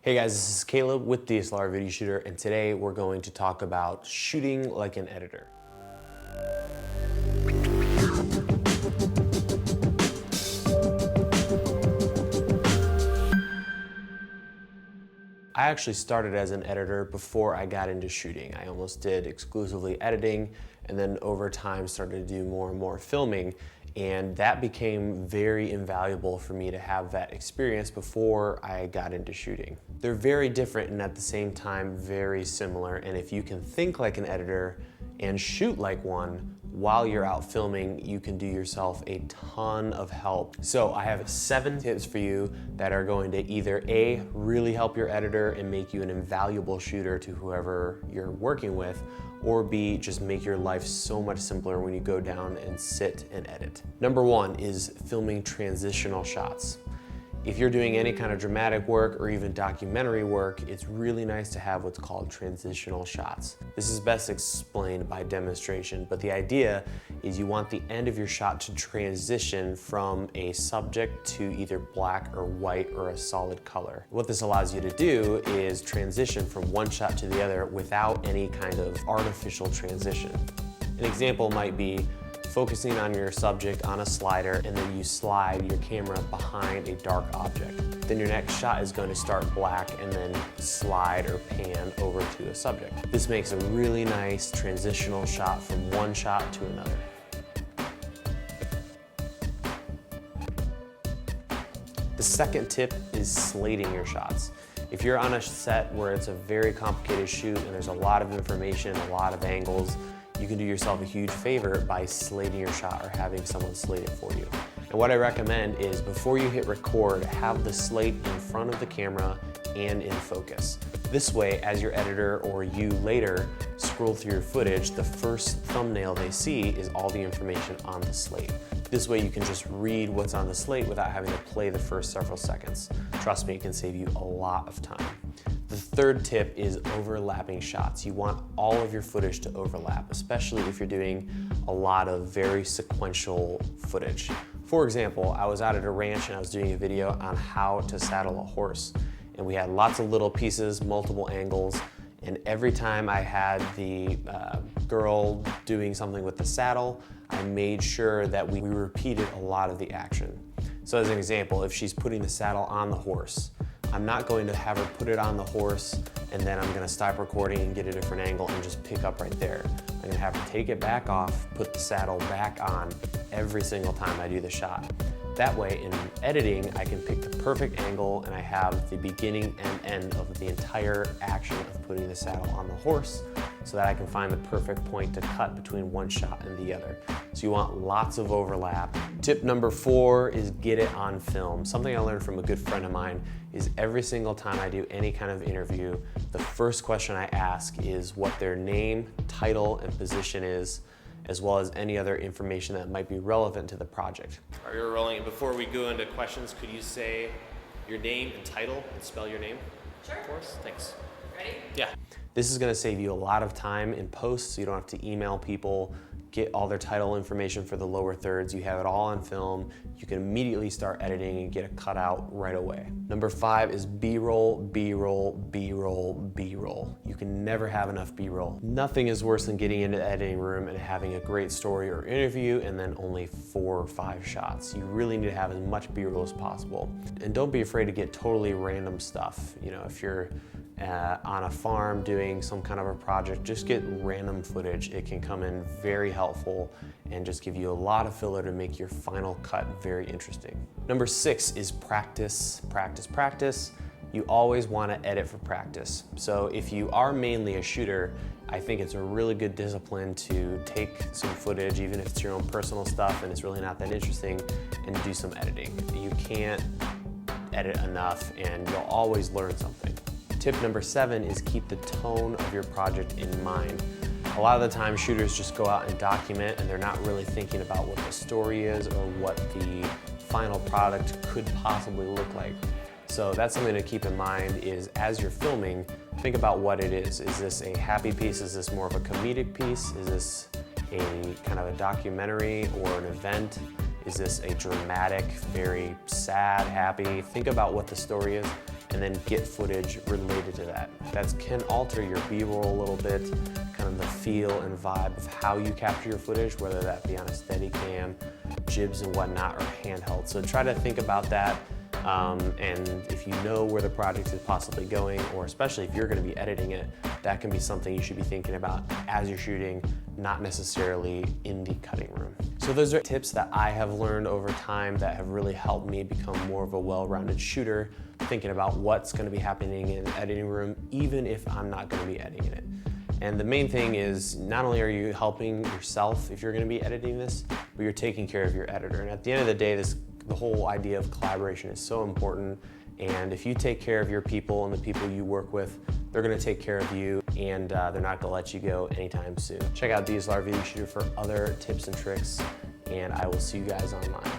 Hey guys, this is Caleb with DSLR Video Shooter, and today we're going to talk about shooting like an editor. I actually started as an editor before I got into shooting. I almost did exclusively editing, and then over time started to do more and more filming. And that became very invaluable for me to have that experience before I got into shooting. They're very different and at the same time very similar. And if you can think like an editor and shoot like one while you're out filming, you can do yourself a ton of help. So I have 7 tips for you that are going to either A, really help your editor and make you an invaluable shooter to whoever you're working with, or B, just make your life so much simpler when you go down and sit and edit. Number 1 is filming transitional shots. If you're doing any kind of dramatic work or even documentary work, it's really nice to have what's called transitional shots. This is best explained by demonstration, but the idea is you want the end of your shot to transition from a subject to either black or white or a solid color. What this allows you to do is transition from one shot to the other without any kind of artificial transition. An example might be focusing on your subject on a slider, and then you slide your camera behind a dark object. Then your next shot is going to start black and then slide or pan over to a subject. This makes a really nice transitional shot from one shot to another. The second tip is slating your shots. If you're on a set where it's a very complicated shoot and there's a lot of information, a lot of angles, you can do yourself a huge favor by slating your shot or having someone slate it for you. And what I recommend is before you hit record, have the slate in front of the camera and in focus. This way, as your editor or you later scroll through your footage, the first thumbnail they see is all the information on the slate. This way you can just read what's on the slate without having to play the first several seconds. Trust me, it can save you a lot of time. The third tip is overlapping shots. You want all of your footage to overlap, especially if you're doing a lot of very sequential footage. For example, I was out at a ranch and I was doing a video on how to saddle a horse. And we had lots of little pieces, multiple angles, and every time I had the girl doing something with the saddle, I made sure that we repeated a lot of the action. So as an example, if she's putting the saddle on the horse, I'm not going to have her put it on the horse and then I'm gonna stop recording and get a different angle and just pick up right there. I'm gonna have her take it back off, put the saddle back on every single time I do the shot. That way, in editing, I can pick the perfect angle and I have the beginning and end of the entire action of putting the saddle on the horse so that I can find the perfect point to cut between one shot and the other. So you want lots of overlap. Tip number 4 is get it on film. Something I learned from a good friend of mine is every single time I do any kind of interview, the first question I ask is what their name, title, and position is, as well as any other information that might be relevant to the project. All right, we're rolling. Before we go into questions, could you say your name and title and spell your name? Sure. Of course, thanks. Ready? Yeah. This is gonna save you a lot of time in post, so you don't have to email people, get all their title information for the lower thirds. You have it all on film. You can immediately start editing and get a cutout right away. Number 5 is B-roll, B-roll, B-roll, B-roll. You can never have enough B-roll. Nothing is worse than getting into the editing room and having a great story or interview and then only 4 or 5 shots. You really need to have as much B-roll as possible. And don't be afraid to get totally random stuff. You know, if you're on a farm doing some kind of a project, just get random footage. It can come in very helpful and just give you a lot of filler to make your final cut very interesting. Number 6 is practice, practice, practice. You always want to edit for practice. So if you are mainly a shooter, I think it's a really good discipline to take some footage, even if it's your own personal stuff and it's really not that interesting, and do some editing. You can't edit enough and you'll always learn something. Tip number 7 is keep the tone of your project in mind. A lot of the time shooters just go out and document and they're not really thinking about what the story is or what the final product could possibly look like. So that's something to keep in mind is as you're filming, think about what it is. Is this a happy piece? Is this more of a comedic piece? Is this a kind of a documentary or an event? Is this a dramatic, very sad, happy? Think about what the story is and then get footage related to that. That can alter your B-roll a little bit, kind of the feel and vibe of how you capture your footage, whether that be on a Steadicam, jibs and whatnot, or handheld. So try to think about that. And if you know where the project is possibly going, or especially if you're going to be editing it, that can be something you should be thinking about as you're shooting, not necessarily in the cutting room. So those are tips that I have learned over time that have really helped me become more of a well-rounded shooter, thinking about what's going to be happening in the editing room, even if I'm not going to be editing it. And the main thing is, not only are you helping yourself if you're going to be editing this, but you're taking care of your editor. And at the end of the day, the whole idea of collaboration is so important, and if you take care of your people and the people you work with, they're going to take care of you, and they're not going to let you go anytime soon. Check out DSLR Video Shooter for other tips and tricks, and I will see you guys online.